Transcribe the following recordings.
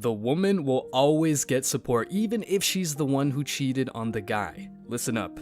The woman will always get support even if she's the one who cheated on the guy. Listen up.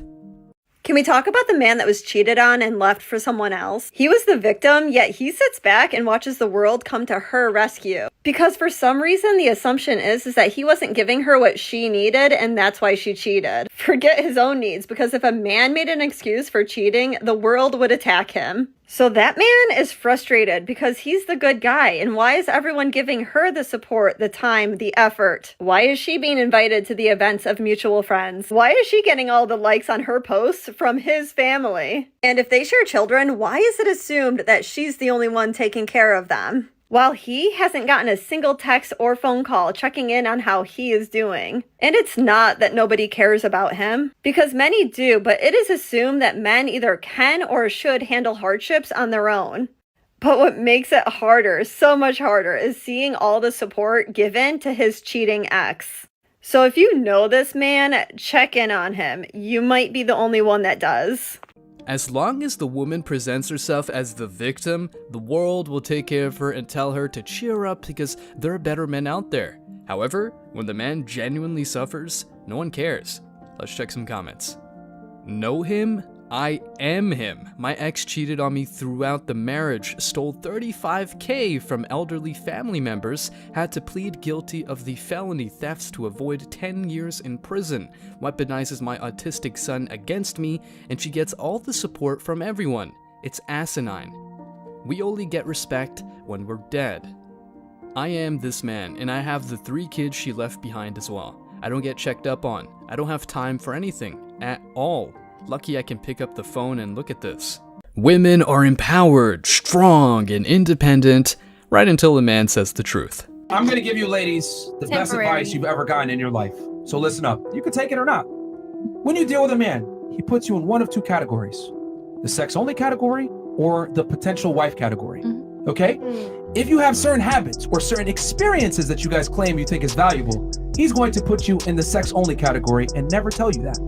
Can we talk about the man that was cheated on and left for someone else? He was the victim, yet he sits back and watches the world come to her rescue. Because for some reason, the assumption is that he wasn't giving her what she needed, and that's why she cheated. Forget his own needs, because if a man made an excuse for cheating, the world would attack him. So that man is frustrated because he's the good guy, and why is everyone giving her the support, the time, the effort? Why is she being invited to the events of mutual friends? Why is she getting all the likes on her posts from his family? And if they share children, why is it assumed that she's the only one taking care of them, while he hasn't gotten a single text or phone call checking in on how he is doing? And it's not that nobody cares about him, because many do, but it is assumed that men either can or should handle hardships on their own. But what makes it harder, so much harder, is seeing all the support given to his cheating ex. So if you know this man, check in on him. You might be the only one that does. As long as the woman presents herself as the victim, the world will take care of her and tell her to cheer up because there are better men out there. However, when the man genuinely suffers, no one cares. Let's check some comments. Know him? I am him. My ex cheated on me throughout the marriage, stole $35K from elderly family members, had to plead guilty of the felony thefts to avoid 10 years in prison, weaponizes my autistic son against me, and she gets all the support from everyone. It's asinine. We only get respect when we're dead. I am this man, and I have the 3 kids she left behind as well. I don't get checked up on. I don't have time for anything at all. Lucky I can pick up the phone and look at this. Women are empowered, strong, and independent, right until the man says the truth. I'm gonna give you ladies the best advice you've ever gotten in your life. So listen up. You can take it or not. When you deal with a man, he puts you in one of 2 categories. The sex-only category or the potential wife category. Okay? If you have certain habits or certain experiences that you guys claim you think is valuable, he's going to put you in the sex-only category and never tell you that.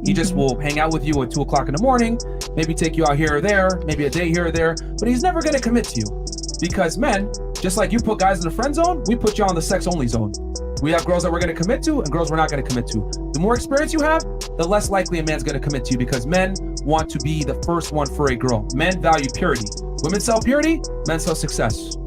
He just will hang out with you at 2 o'clock in the morning, maybe take you out here or there, maybe a day here or there, but he's never gonna commit to you. Because men, just like you put guys in the friend zone, we put you on the sex only zone. We have girls that we're gonna commit to and girls we're not gonna commit to. The more experience you have, the less likely a man's gonna commit to you, because men want to be the first one for a girl. Men value purity. Women sell purity, men sell success.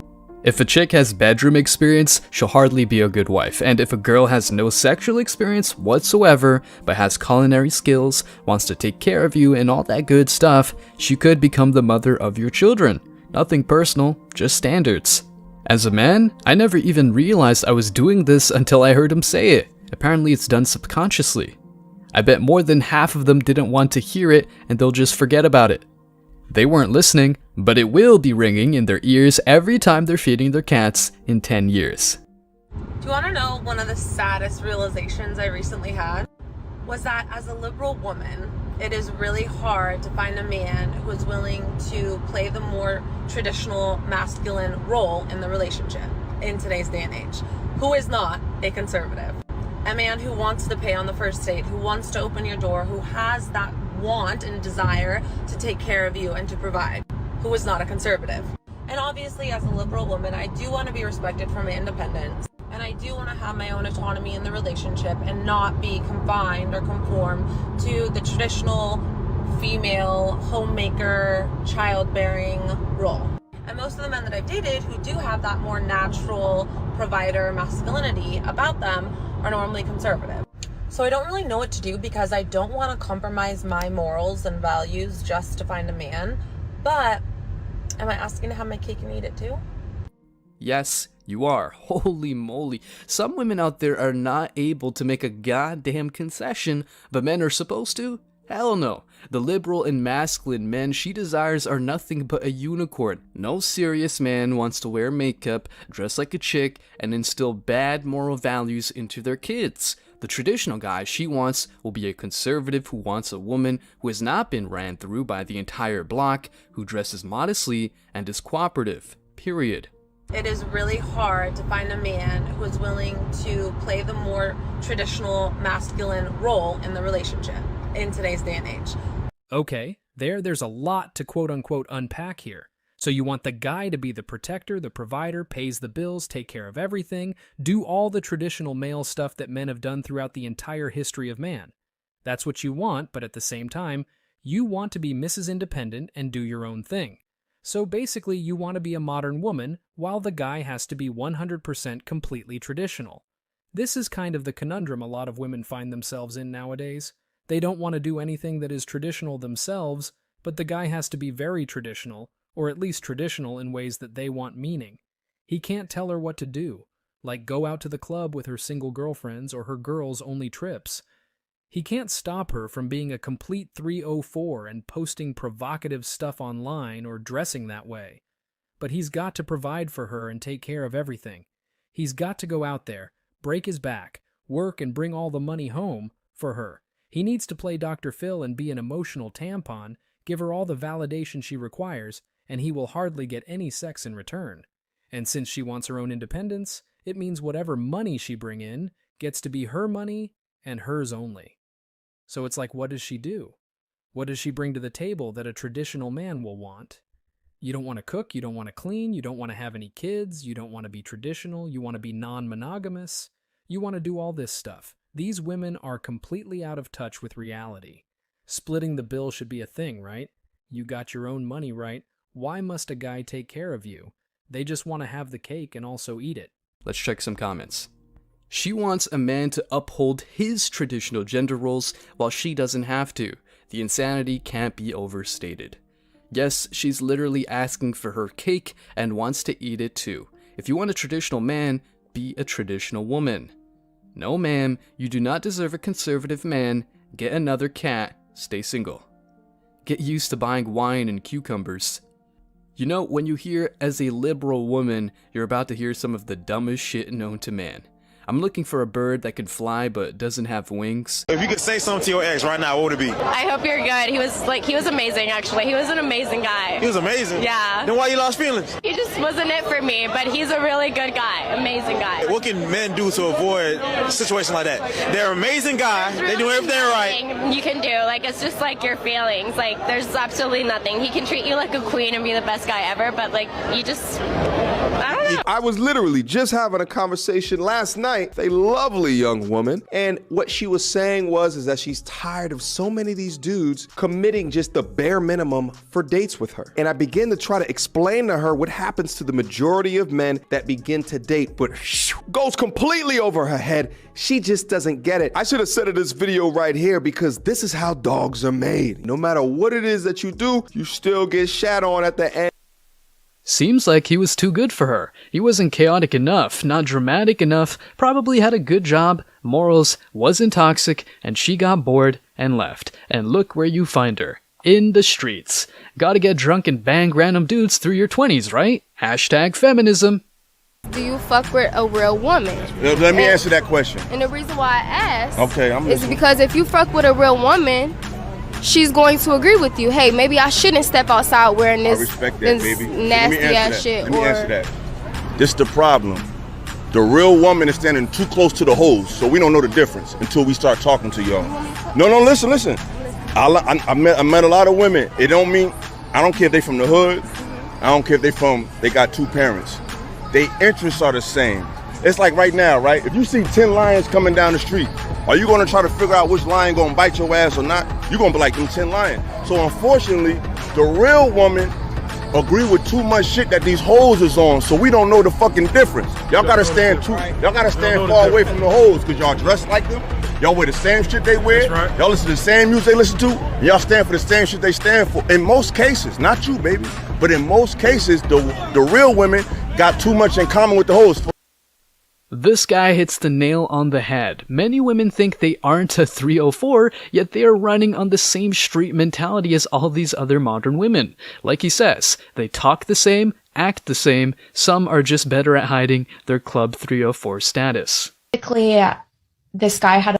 If a chick has bedroom experience, she'll hardly be a good wife, and if a girl has no sexual experience whatsoever, but has culinary skills, wants to take care of you and all that good stuff, she could become the mother of your children. Nothing personal, just standards. As a man, I never even realized I was doing this until I heard him say it. Apparently it's done subconsciously. I bet more than half of them didn't want to hear it, and they'll just forget about it. They weren't listening, but it will be ringing in their ears every time they're feeding their cats in 10 years. Do you want to know one of the saddest realizations I recently had? Was that as a liberal woman, it is really hard to find a man who is willing to play the more traditional masculine role in the relationship in today's day and age, who is not a conservative. A man who wants to pay on the first date, who wants to open your door, who has that want and desire to take care of you and to provide, who is not a conservative. And obviously, as a liberal woman, I do want to be respected for my independence, and I do want to have my own autonomy in the relationship and not be confined or conform to the traditional female homemaker childbearing role. And most of the men that I've dated who do have that more natural provider masculinity about them are normally conservative. So I don't really know what to do, because I don't want to compromise my morals and values just to find a man. But am I asking to have my cake and eat it too? Yes, you are. Holy moly. Some women out there are not able to make a goddamn concession, but men are supposed to? Hell no. The liberal and masculine men she desires are nothing but a unicorn. No serious man wants to wear makeup, dress like a chick, and instill bad moral values into their kids. The traditional guy she wants will be a conservative who wants a woman who has not been ran through by the entire block, who dresses modestly and is cooperative. Period. It is really hard to find a man who is willing to play the more traditional masculine role in the relationship in today's day and age. Okay, there's a lot to quote-unquote unpack here. So you want the guy to be the protector, the provider, pays the bills, take care of everything, do all the traditional male stuff that men have done throughout the entire history of man. That's what you want, but at the same time, you want to be Mrs. Independent and do your own thing. So basically, you want to be a modern woman, while the guy has to be 100% completely traditional. This is kind of the conundrum a lot of women find themselves in nowadays. They don't want to do anything that is traditional themselves, but the guy has to be very traditional, or at least traditional in ways that they want meaning. He can't tell her what to do, like go out to the club with her single girlfriends or her girls' only trips. He can't stop her from being a complete 304 and posting provocative stuff online or dressing that way. But he's got to provide for her and take care of everything. He's got to go out there, break his back, work and bring all the money home for her. He needs to play Dr. Phil and be an emotional tampon, give her all the validation she requires, and he will hardly get any sex in return. And since she wants her own independence, it means whatever money she bring in gets to be her money and hers only. So it's like, what does she do? What does she bring to the table that a traditional man will want? You don't want to cook, you don't want to clean, you don't want to have any kids, you don't want to be traditional, you want to be non-monogamous, you want to do all this stuff. These women are completely out of touch with reality. Splitting the bill should be a thing, right? You got your own money, right? Why must a guy take care of you? They just want to have the cake and also eat it. Let's check some comments. She wants a man to uphold his traditional gender roles while she doesn't have to. The insanity can't be overstated. Yes, she's literally asking for her cake and wants to eat it too. If you want a traditional man, be a traditional woman. No ma'am, you do not deserve a conservative man. Get another cat, stay single. Get used to buying wine and cucumbers. You know, when you hear as a liberal woman, you're about to hear some of the dumbest shit known to man. I'm looking for a bird that can fly but doesn't have wings. If you could say something to your ex right now, what would it be? I hope you're good. He was amazing, actually. He was an amazing guy. He was amazing? Yeah. Then why you lost feelings? He just wasn't it for me, but he's a really good guy. Amazing guy. What can men do to avoid a situation like that? They're an amazing guy. They do everything right. You can do. Like, it's just like your feelings. Like, there's absolutely nothing. He can treat you like a queen and be the best guy ever, but like, you just, I don't know. I was literally just having a conversation last night with a lovely young woman, and what she was saying is that she's tired of so many of these dudes committing just the bare minimum for dates with her. And I began to try to explain to her what happens to the majority of men that begin to date, but goes completely over her head. She just doesn't get it. I should have said in this video right here, because this is how dogs are made. No matter what it is that you do, you still get shat on at the end. Seems like he was too good for her. He wasn't chaotic enough, not dramatic enough, probably had a good job, morals, wasn't toxic, and she got bored and left. And look where you find her. In the streets. Gotta get drunk and bang random dudes through your 20s, right? Hashtag feminism. Do you fuck with a real woman? Let me answer that question. And the reason why I ask I'm is listening. because if you fuck with a real woman, she's going to agree with you. Hey, maybe I shouldn't step outside wearing this, I respect that, this baby. nasty ass shit. Let me answer that. This is the problem. The real woman is standing too close to the hoes, so we don't know the difference until we start talking to y'all. No, listen. I met a lot of women. It don't mean, I don't care if they from the hood. I don't care if they got two parents. Their interests are the same. It's like right now, right? If you see 10 lions coming down the street, are you gonna try to figure out which lion gonna bite your ass or not? You're gonna be like them 10 lions. So unfortunately, the real woman agree with too much shit that these hoes is on, so we don't know the fucking difference. Y'all gotta stand far away from the hoes, cause y'all dress like them. Y'all wear the same shit they wear. Right. Y'all listen to the same music they listen to. And y'all stand for the same shit they stand for. In most cases, not you, baby, but in most cases, the real women got too much in common with the hoes. This guy hits the nail on the head. Many women think they aren't a 304, yet they are running on the same street mentality as all these other modern women. Like he says, they talk the same, act the same, some are just better at hiding their Club 304 status. Basically, this guy had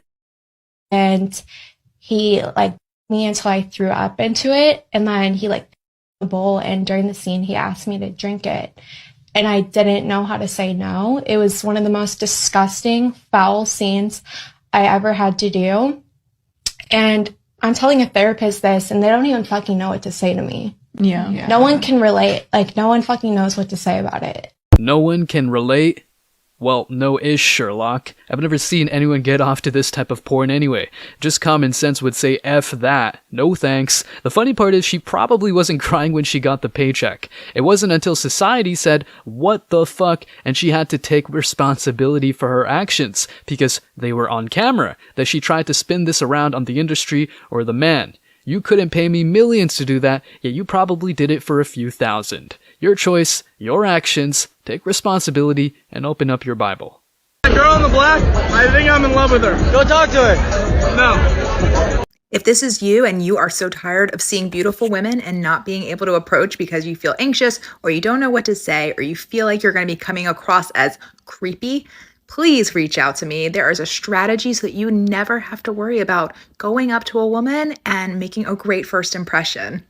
and he me until I threw up into it, and then he the bowl, and during the scene he asked me to drink it. And I didn't know how to say no. It was one of the most disgusting, foul scenes I ever had to do. And I'm telling a therapist this, and they don't even fucking know what to say to me. Yeah. No one can relate. Like, no one fucking knows what to say about it. No one can relate? Well, no-ish, Sherlock. I've never seen anyone get off to this type of porn anyway. Just common sense would say F that. No thanks. The funny part is she probably wasn't crying when she got the paycheck. It wasn't until society said, what the fuck, and she had to take responsibility for her actions, because they were on camera, that she tried to spin this around on the industry or the man. You couldn't pay me millions to do that, yet you probably did it for a few thousand. Your choice, your actions, take responsibility, and open up your Bible. The girl in the black, I think I'm in love with her. Go talk to her. No. If this is you and you are so tired of seeing beautiful women and not being able to approach because you feel anxious or you don't know what to say or you feel like you're going to be coming across as creepy, please reach out to me. There is a strategy so that you never have to worry about going up to a woman and making a great first impression.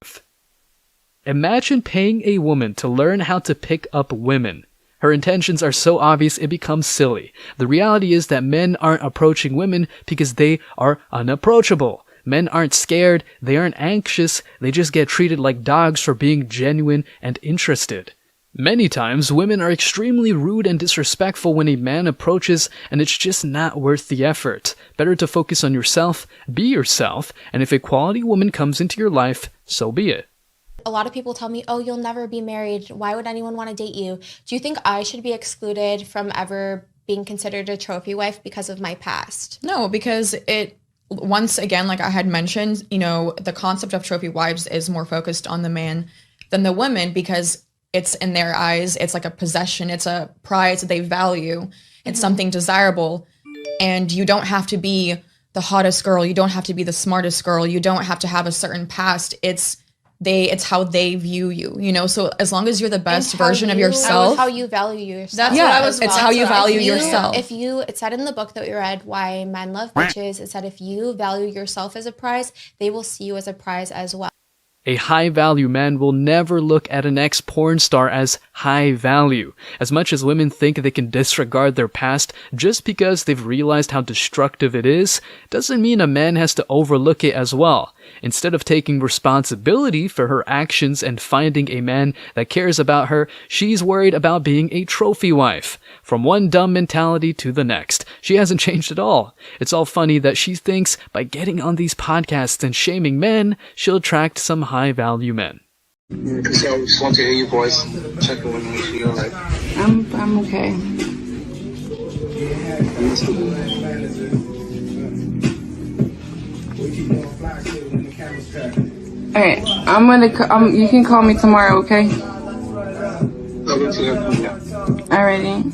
Imagine paying a woman to learn how to pick up women. Her intentions are so obvious it becomes silly. The reality is that men aren't approaching women because they are unapproachable. Men aren't scared, they aren't anxious, they just get treated like dogs for being genuine and interested. Many times, women are extremely rude and disrespectful when a man approaches, and it's just not worth the effort. Better to focus on yourself, be yourself, and if a quality woman comes into your life, so be it. A lot of people tell me, oh, you'll never be married. Why would anyone want to date you? Do you think I should be excluded from ever being considered a trophy wife because of my past? No, because once again, like I had mentioned, the concept of trophy wives is more focused on the man than the women because it's in their eyes, it's like a possession, it's a prize that they value, it's something desirable. And you don't have to be the hottest girl, you don't have to be the smartest girl, you don't have to have a certain past. It's how they view you, so as long as you're the best version of yourself. How you value yourself. That's what I was. It's how you value yourself. It said in the book that we read, Why Men Love Bitches, it said if you value yourself as a prize, they will see you as a prize as well. A high-value man will never look at an ex-porn star as high value. As much as women think they can disregard their past just because they've realized how destructive it is, doesn't mean a man has to overlook it as well. Instead of taking responsibility for her actions and finding a man that cares about her, she's worried about being a trophy wife. From one dumb mentality to the next. She hasn't changed at all. It's all funny that she thinks by getting on these podcasts and shaming men, she'll attract some high-value men. So I just want to hear you boys check in with me if you're like. I'm okay. Alright, I'm gonna. You can call me tomorrow, okay? Alrighty.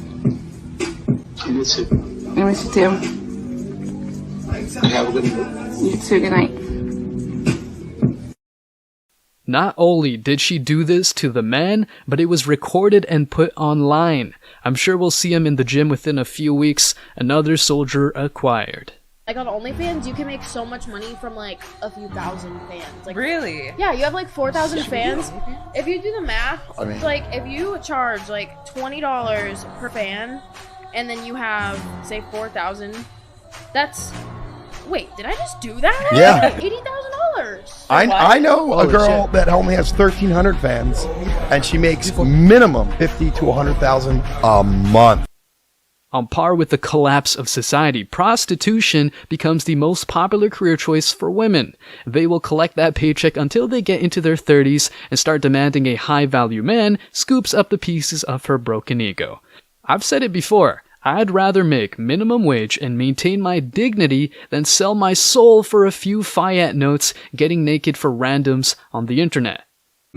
You too. I miss you too. Have a good night. You too. Good night. Not only did she do this to the man, but it was recorded and put online. I'm sure we'll see him in the gym within a few weeks. Another soldier acquired. Like on OnlyFans, you can make so much money from like a few thousand fans. Like really? Yeah, you have like 4,000 fans. If you do the math, it's like if you charge like $20 per fan, and then you have say 4,000, that's. Wait, did I just do that? Yeah. $80,000. I know a girl that only has 1,300 fans, and she makes minimum 50 to 100,000 a month. On par with the collapse of society, prostitution becomes the most popular career choice for women. They will collect that paycheck until they get into their 30s and start demanding a high-value man scoops up the pieces of her broken ego. I've said it before. I'd rather make minimum wage and maintain my dignity than sell my soul for a few fiat notes getting naked for randoms on the internet.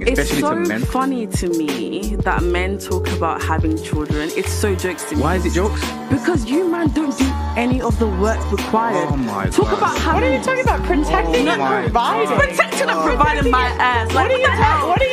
It's so funny to me that men talk about having children. It's so jokes to me. Why is it jokes? Because you man don't do any of the work required. Oh my Talk God. about having. What are you talking about? Protecting and providing. Protecting and providing my ass. What are you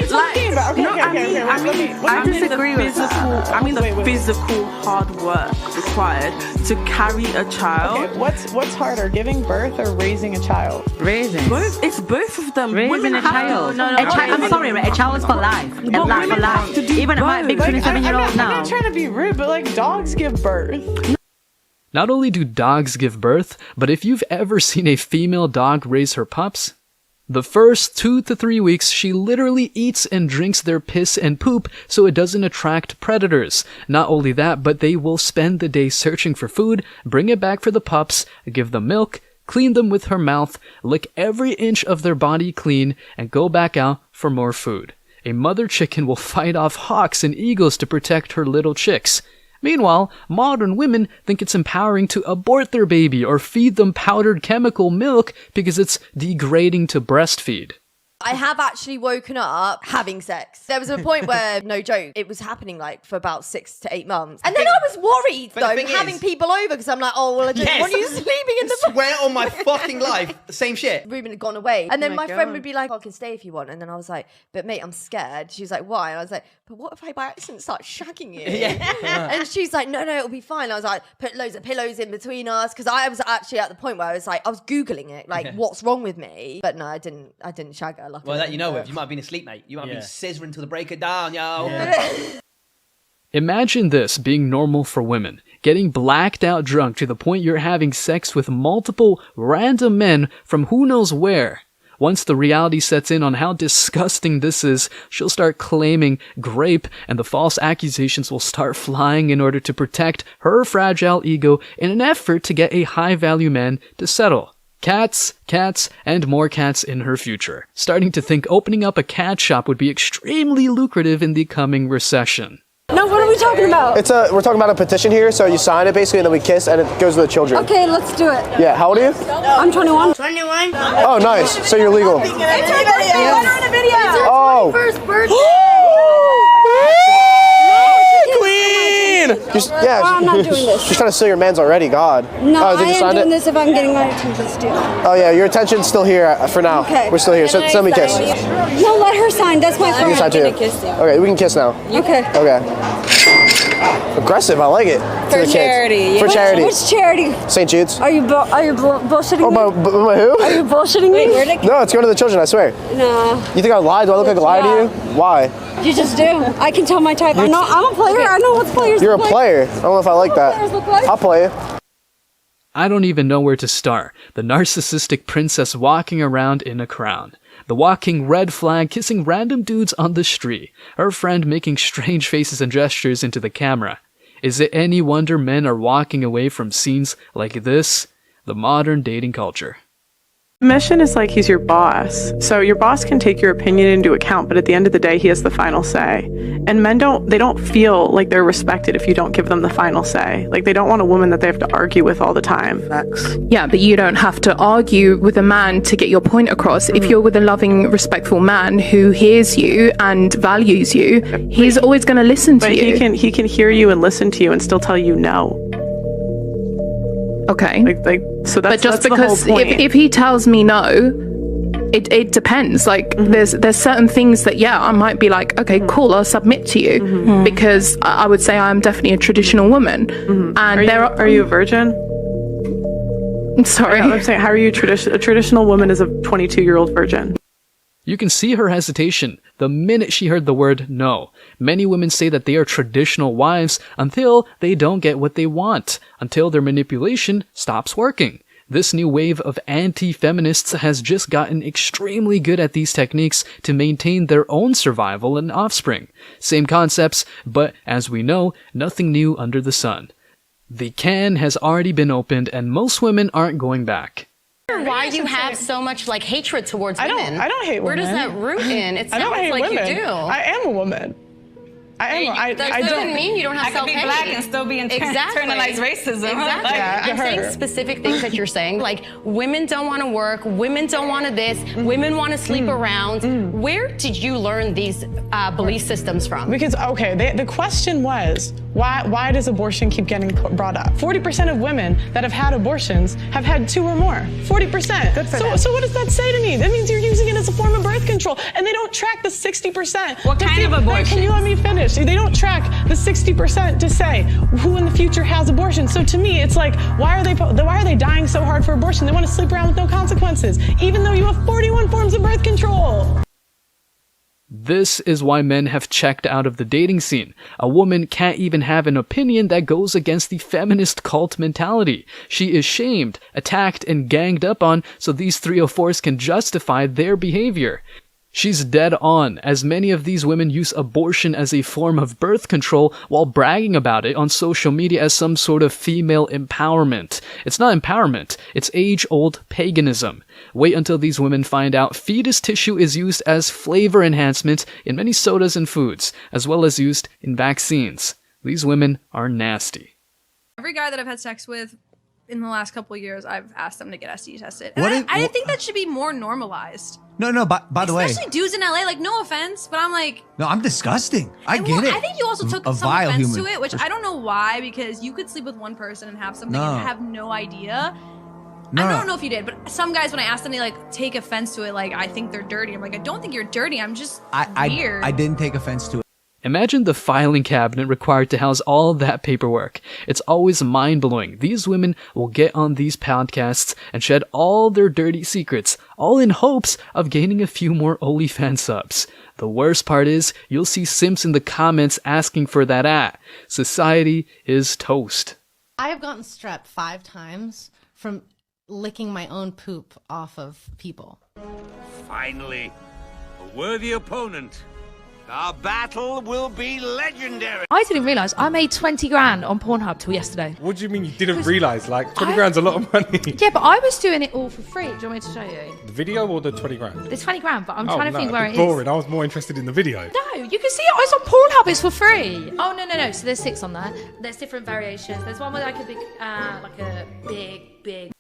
talking about? Okay, I disagree with that. I mean the physical hard work required to carry a child. Okay, what's harder, giving birth or raising a child? Raising. It's both of them. Raising a child. I'm sorry. A child is for life. And life for life. Even my big 27-year-old now. I'm not trying to be rude, but like dogs give birth. Not only do dogs give birth, but if you've ever seen a female dog raise her pups, The first 2 to 3 weeks, she literally eats and drinks their piss and poop so it doesn't attract predators. Not only that, but they will spend the day searching for food, bring it back for the pups, give them milk, clean them with her mouth, lick every inch of their body clean, and go back out for more food. A mother chicken will fight off hawks and eagles to protect her little chicks. Meanwhile, modern women think it's empowering to abort their baby or feed them powdered chemical milk because it's degrading to breastfeed. I have actually woken up having sex. There was a point where, no joke, it was happening like for about 6 to 8 months. And then I was worried though, having people over because I'm like, oh, well, I just want you sleeping in the swear on my fucking life, the same shit. Ruben had gone away. And then Oh my my friend God. would be like, I can stay if you want. And then I was like, but mate, I'm scared. She was like, why? And I was like, but what if I by accident start shagging you? And she's like, no, it'll be fine. I was like, put loads of pillows in between us. Because I was actually at the point where I was like, I was Googling it, like, what's wrong with me? But no, I didn't shag her. Luckily. Well, that you know of. You might have been asleep, mate. You might have been scissoring till the break of dawn, yo. Imagine this being normal for women, getting blacked out drunk to the point you're having sex with multiple random men from who knows where. Once the reality sets in on how disgusting this is, she'll start claiming grape and the false accusations will start flying in order to protect her fragile ego in an effort to get a high-value man to settle. Cats, cats, and more cats in her future. Starting to think opening up a cat shop would be extremely lucrative in the coming recession. No, what are we talking about? We're talking about a petition here, so you sign it basically and then we kiss and it goes to the children. Okay, let's do it. Yeah, how old are you? I'm 21. 21? Oh, nice. So you're legal. It's her birthday. Let her in a video. Oh. It's her first birthday. Queen! Yeah, Oh, I'm not doing this. She's trying to steal your man's already, God. No, Oh, I did you am sign doing it? this if I'm getting my attention still. Oh yeah, your attention's still here for now. Okay. We're still here. So send me a kiss. No, let her sign. That's my You friend. can sign too. Okay, we can kiss now. Okay. Okay. Aggressive, I like it. To the kids. For charity. Which charity? St. Jude's. Are you bullshitting me? My who? Are you bullshitting me? No, it's going to the children, I swear. No. You think I lied? Do I look like I lied to you? Why? You just do. I can tell my type. I'm a player. I know what players You're a look like. player. I don't know if I like that. players look like. I'll play you. I don't even know where to start. The narcissistic princess walking around in a crown. The walking red flag kissing random dudes on the street. Her friend making strange faces and gestures into the camera. Is it any wonder men are walking away from scenes like this? The modern dating culture. Mission is like he's your boss. So your boss can take your opinion into account, but at the end of the day, he has the final say. And men don't feel like they're respected if you don't give them the final say. Like they don't want a woman that they have to argue with all the time. Facts. Yeah, but you don't have to argue with a man to get your point across. If you're with a loving, respectful man who hears you and values you, he's always going to listen to you. But he can hear you and listen to you and still tell you no. Okay. So that's, but just that's because the whole point. if he tells me no, it depends. Like there's certain things that I might be like, okay, cool, I'll submit to you because I would say I'm definitely a traditional woman. And are you a virgin? Sorry, I'm saying, how are you a traditional woman is a 22-year-old virgin? You can see her hesitation the minute she heard the word no. Many women say that they are traditional wives until they don't get what they want, until their manipulation stops working. This new wave of anti-feminists has just gotten extremely good at these techniques to maintain their own survival and offspring. Same concepts, but as we know, nothing new under the sun. The can has already been opened and most women aren't going back. Why you have so much like hatred towards women? I don't hate women. Where does that root in? It I don't sounds hate like women. you do. I am a woman. That doesn't mean you don't have I could be self-hate. black and still be internalized racism. Exactly. Yeah, I'm saying specific things that you're saying, like women don't want to work, women don't want to this, women want to sleep around. Where did you learn these belief systems from? Because the question was why does abortion keep getting brought up? 40% of women that have had abortions have had 2 or more. 40%. Good for them. So what does that say to me? That means you're using it as a form of birth control, and they don't track the 60%. What kind of abortion? Can you let me finish? They don't track the 60% to say who in the future has abortion. So to me, it's like, why are they dying so hard for abortion? They want to sleep around with no consequences, even though you have 41 forms of birth control. This is why men have checked out of the dating scene. A woman can't even have an opinion that goes against the feminist cult mentality. She is shamed, attacked, and ganged up on so these 304s can justify their behavior. She's dead on, as many of these women use abortion as a form of birth control while bragging about it on social media as some sort of female empowerment. It's not empowerment, it's age-old paganism. Wait until these women find out fetus tissue is used as flavor enhancement in many sodas and foods, as well as used in vaccines. These women are nasty. Every guy that I've had sex with in the last couple of years, I've asked them to get STD tested. And I think that should be more normalized. No, by the way. Especially dudes in LA, like, no offense, but I'm like... No, I'm disgusting. I get it. I think you also took some vile offense human. to it, which I don't know why, because you could sleep with one person and have something and have no idea. I don't know if you did, but some guys, when I ask them, they, like, take offense to it, like, I think they're dirty. I'm like, I don't think you're dirty, I'm just weird. I didn't take offense to it. Imagine the filing cabinet required to house all that paperwork. It's always mind-blowing. These women will get on these podcasts and shed all their dirty secrets, all in hopes of gaining a few more OnlyFans subs. The worst part is, you'll see simps in the comments asking for that Society is toast. I have gotten strep 5 times from licking my own poop off of people. Finally, a worthy opponent. Our battle will be legendary. I didn't realise I made 20 grand on Pornhub till yesterday. What do you mean you didn't realise? Like, 20 grand's a lot of money. Yeah, but I was doing it all for free. Do you want me to show you? The video or the 20 grand? The 20 grand, but I'm trying to think where it is. Boring. I was more interested in the video. No, you can see it. It's on Pornhub. It's for free. Oh, no. So there's 6 on there. There's different variations. There's one with like a big...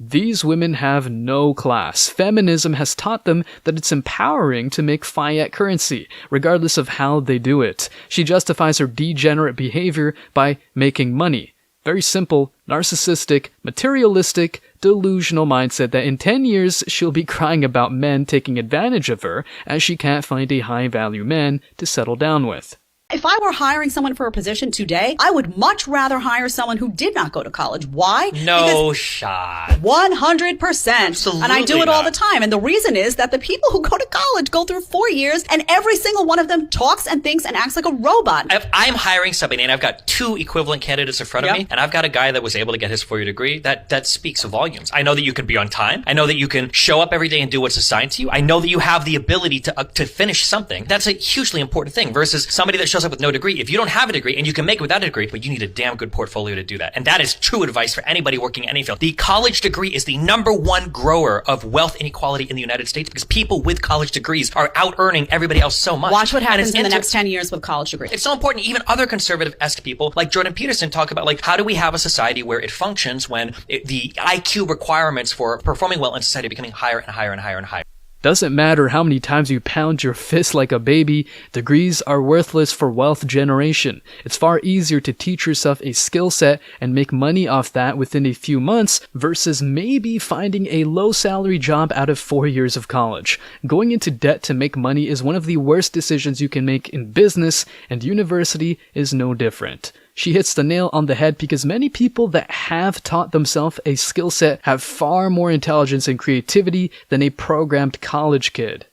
These women have no class. Feminism has taught them that it's empowering to make fiat currency, regardless of how they do it. She justifies her degenerate behavior by making money. Very simple, narcissistic, materialistic, delusional mindset that in 10 years she'll be crying about men taking advantage of her as she can't find a high-value man to settle down with. If I were hiring someone for a position today, I would much rather hire someone who did not go to college. Why? No shot. 100%. Absolutely and I do it all not. the time. And the reason is that the people who go to college go through 4 years and every single one of them talks and thinks and acts like a robot. If I'm hiring somebody and I've got 2 equivalent candidates in front of me, and I've got a guy that was able to get his 4-year degree, that speaks volumes. I know that you can be on time. I know that you can show up every day and do what's assigned to you. I know that you have the ability to finish something. That's a hugely important thing versus somebody that shows up with no degree. If you don't have a degree, and you can make it without a degree, but you need a damn good portfolio to do that. And that is true advice for anybody working in any field. The college degree is the #1 grower of wealth inequality in the United States because people with college degrees are out earning everybody else so much. Watch what happens in the next 10 years with college degrees. It's so important. Even other conservative-esque people like Jordan Peterson talk about, like, how do we have a society where it functions when the IQ requirements for performing well in society are becoming higher and higher and higher and higher. Doesn't matter how many times you pound your fist like a baby, degrees are worthless for wealth generation. It's far easier to teach yourself a skill set and make money off that within a few months versus maybe finding a low salary job out of 4 years of college. Going into debt to make money is one of the worst decisions you can make in business, and university is no different. She hits the nail on the head because many people that have taught themselves a skill set have far more intelligence and creativity than a programmed college kid.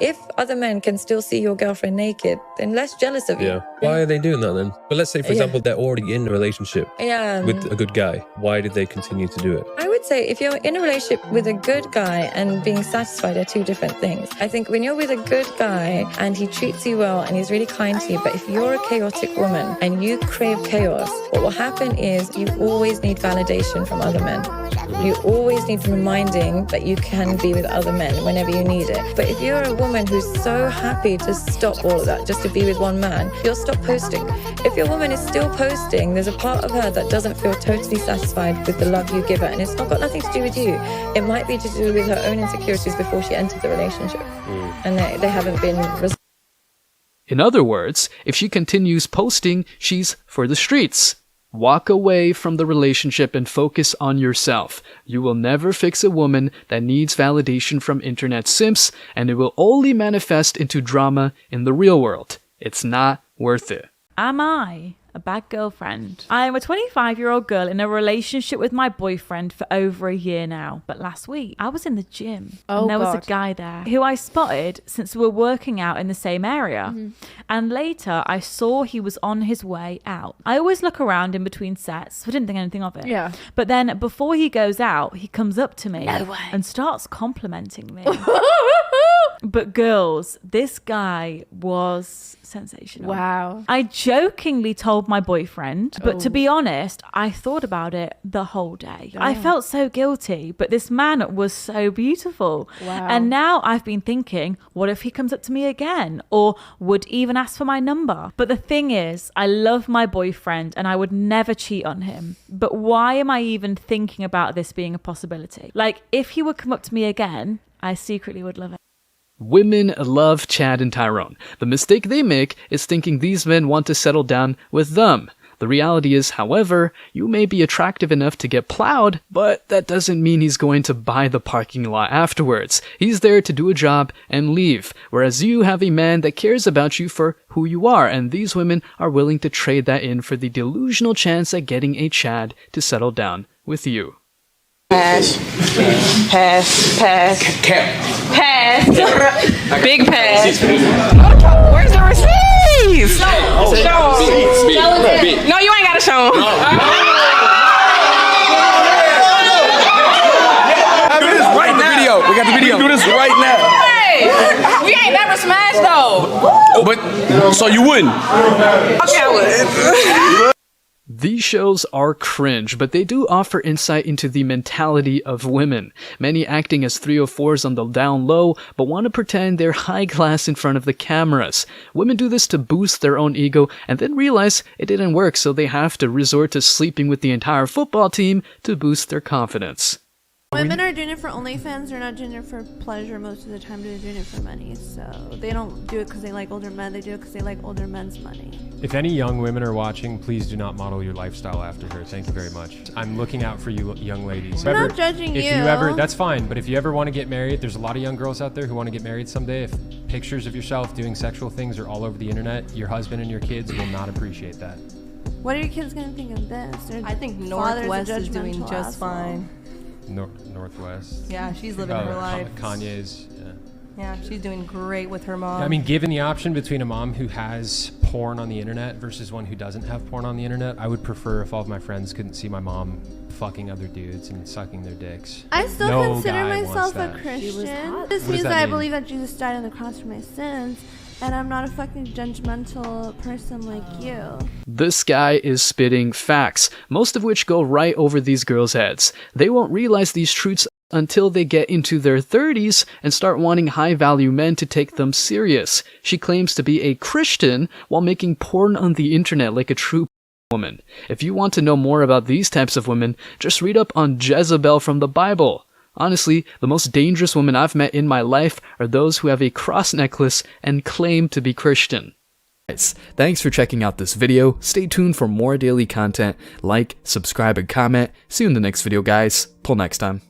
If other men can still see your girlfriend naked, then less jealous of you. Yeah. Why are they doing that then? But let's say, for example, they're already in a relationship with a good guy. Why did they continue to do it? I would say if you're in a relationship with a good guy and being satisfied are 2 different things. I think when you're with a good guy and he treats you well and he's really kind to you, but if you're a chaotic woman and you crave chaos, what will happen is you always need validation from other men. You always need reminding that you can be with other men whenever you need it. But if you're a woman who's so happy to stop all of that just to be with one man, you'll stop posting. If your woman is still posting, there's a part of her that doesn't feel totally satisfied with the love you give her, and it's not got nothing to do with you. It might be to do with her own insecurities before she entered the relationship, and they haven't been resolved. In other words, if she continues posting, she's for the streets. Walk away from the relationship and focus on yourself. You will never fix a woman that needs validation from internet simps, and it will only manifest into drama in the real world. It's not worth it. Am I a bad girlfriend. I'm a 25-year-old girl in a relationship with my boyfriend for over a year now. But last week, I was in the gym. And there was a guy there who I spotted since we were working out in the same area. And later, I saw he was on his way out. I always look around in between sets, so I didn't think anything of it. Yeah. But then before he goes out, he comes up to me and starts complimenting me. But girls, this guy was sensational. Wow. I jokingly told my boyfriend, but to be honest, I thought about it the whole day. I felt so guilty, but this man was so beautiful. Wow. And now I've been thinking, what if he comes up to me again? Or would even ask for my number? But the thing is, I love my boyfriend and I would never cheat on him. But why am I even thinking about this being a possibility? Like, if he would come up to me again, I secretly would love it. Women love Chad and Tyrone. The mistake they make is thinking these men want to settle down with them. The reality is, however, you may be attractive enough to get plowed, but that doesn't mean he's going to buy the parking lot afterwards. He's there to do a job and leave, whereas you have a man that cares about you for who you are, and these women are willing to trade that in for the delusional chance at getting a Chad to settle down with you. Pass. Pass. Pass. Pass. Big pass. Where's the receipts? Show them. No, you ain't gotta show them. Do this right now. We got the video. Do this right now. Hey, we ain't never smashed though. But so you wouldn't? Okay, I would. These shows are cringe, but they do offer insight into the mentality of women. Many acting as 304s on the down low, but want to pretend they're high class in front of the cameras. Women do this to boost their own ego and then realize it didn't work, so they have to resort to sleeping with the entire football team to boost their confidence. Women are doing it for OnlyFans. They're not doing it for pleasure most of the time. They're doing it for money. So they don't do it because they like older men. They do it because they like older men's money. If any young women are watching, please do not model your lifestyle after her. Thank you very much. I'm looking out for you young ladies. I'm not judging you. If you ever, that's fine. But if you ever want to get married, there's a lot of young girls out there who want to get married someday. If pictures of yourself doing sexual things are all over the internet, your husband and your kids will not appreciate that. What are your kids going to think of this? I think Northwest is doing just fine. Northwest. Yeah, she's living her life. Kanye's. Yeah, she's doing great with her mom. I mean, given the option between a mom who has porn on the internet versus one who doesn't have porn on the internet, I would prefer if all of my friends couldn't see my mom fucking other dudes and sucking their dicks. I still No consider guy myself wants a that. Christian. This What means does that that I mean? believe that Jesus died on the cross for my sins, and I'm not a fucking judgmental person like you. This guy is spitting facts, most of which go right over these girls' heads. They won't realize these truths until they get into their 30s and start wanting high-value men to take them serious. She claims to be a Christian while making porn on the internet like a true woman. If you want to know more about these types of women, just read up on Jezebel from the Bible. Honestly, the most dangerous women I've met in my life are those who have a cross necklace and claim to be Christian. Guys, thanks for checking out this video. Stay tuned for more daily content. Like, subscribe, and comment. See you in the next video, guys. Till next time.